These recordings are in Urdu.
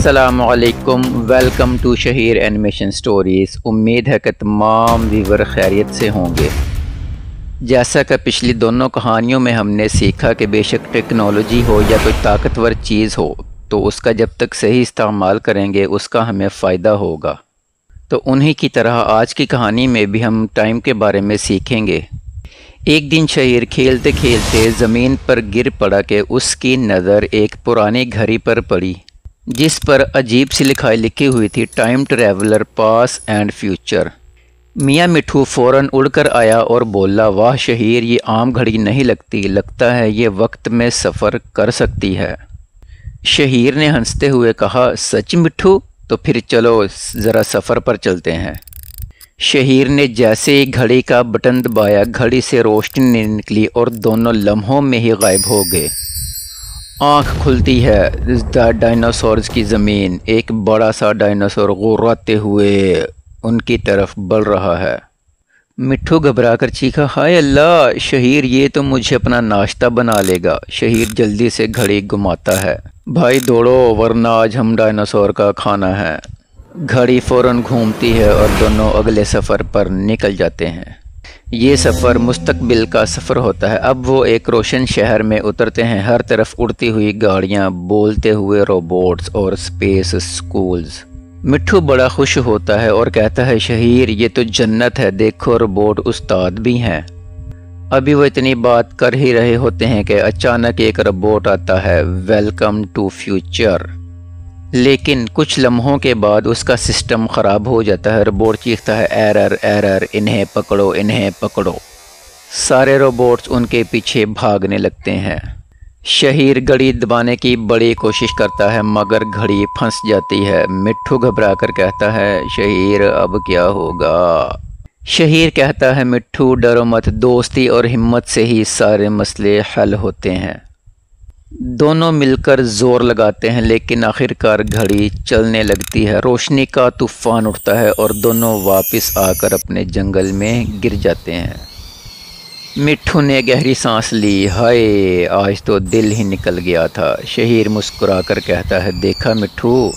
السلام علیکم، ویلکم ٹو شہیر اینیمیشن سٹوریز۔ امید ہے کہ تمام ویور خیریت سے ہوں گے۔ جیسا کہ پچھلی دونوں کہانیوں میں ہم نے سیکھا کہ بے شک ٹیکنالوجی ہو یا کوئی طاقتور چیز ہو تو اس کا جب تک صحیح استعمال کریں گے اس کا ہمیں فائدہ ہوگا۔ تو انہی کی طرح آج کی کہانی میں بھی ہم ٹائم کے بارے میں سیکھیں گے۔ ایک دن شہیر کھیلتے کھیلتے زمین پر گر پڑا کہ اس کی نظر ایک پرانی گھڑی پر پڑی جس پر عجیب سی لکھائی لکھی ہوئی تھی، time traveller pass and future. میاں مٹھو فوراً اڑ کر آیا اور بولا، واہ شہیر، یہ عام گھڑی نہیں لگتا ہے یہ وقت میں سفر کر سکتی ہے۔ شہیر نے ہنستے ہوئے کہا، سچ مٹھو؟ تو پھر چلو ذرا سفر پر چلتے ہیں۔ شہیر نے جیسے ہی گھڑی کا بٹن دبایا، گھڑی سے روشنی نکلی اور دونوں لمحوں میں ہی غائب ہو گئے۔ آنکھ کھلتی ہے، ڈائناسورز کی زمین، ایک بڑا سا ڈائناسور غراتے ہوئے ان کی طرف بڑھ رہا ہے۔ مٹھو گھبرا کر چیخا، ہائے اللہ، شہیر یہ تو مجھے اپنا ناشتہ بنا لے گا۔ شہیر جلدی سے گھڑی گھماتا ہے، بھائی دوڑو ورنہ آج ہم ڈائناسور کا کھانا ہے۔ گھڑی فوراً گھومتی ہے اور دونوں اگلے سفر پر نکل جاتے ہیں۔ یہ سفر مستقبل کا سفر ہوتا ہے۔ اب وہ ایک روشن شہر میں اترتے ہیں، ہر طرف اڑتی ہوئی گاڑیاں، بولتے ہوئے روبوٹس اور اسپیس اسکولز۔ مٹھو بڑا خوش ہوتا ہے اور کہتا ہے، شہیر یہ تو جنت ہے، دیکھو روبوٹ استاد بھی ہیں۔ ابھی وہ اتنی بات کر ہی رہے ہوتے ہیں کہ اچانک ایک روبوٹ آتا ہے، ویلکم ٹو فیوچر۔ لیکن کچھ لمحوں کے بعد اس کا سسٹم خراب ہو جاتا ہے۔ روبوٹ چیختا ہے، ایرر ایرر، انہیں پکڑو انہیں پکڑو۔ سارے روبوٹس ان کے پیچھے بھاگنے لگتے ہیں۔ شہیر گھڑی دبانے کی بڑی کوشش کرتا ہے مگر گھڑی پھنس جاتی ہے۔ مٹھو گھبرا کر کہتا ہے، شہیر اب کیا ہوگا؟ شہیر کہتا ہے، مٹھو ڈرو مت، دوستی اور ہمت سے ہی سارے مسئلے حل ہوتے ہیں۔ دونوں مل کر زور لگاتے ہیں لیکن آخرکار گھڑی چلنے لگتی ہے، روشنی کا طوفان اٹھتا ہے اور دونوں واپس آ کر اپنے جنگل میں گر جاتے ہیں۔ مٹھو نے گہری سانس لی، ہائے آج تو دل ہی نکل گیا تھا۔ شہیر مسکرا کر کہتا ہے، دیکھا مٹھو،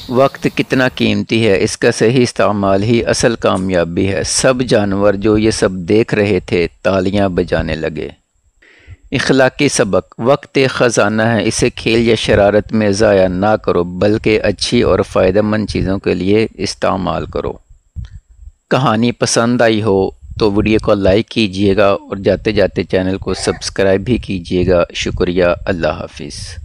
وقت کتنا قیمتی ہے، اس کا صحیح استعمال ہی اصل کامیابی ہے۔ سب جانور جو یہ سب دیکھ رہے تھے تالیاں بجانے لگے۔ اخلاقی سبق، وقت ایک خزانہ ہے، اسے کھیل یا شرارت میں ضائع نہ کرو بلکہ اچھی اور فائدہ مند چیزوں کے لیے استعمال کرو۔ کہانی پسند آئی ہو تو ویڈیو کو لائک کیجئے گا اور جاتے جاتے چینل کو سبسکرائب بھی کیجئے گا۔ شکریہ، اللہ حافظ۔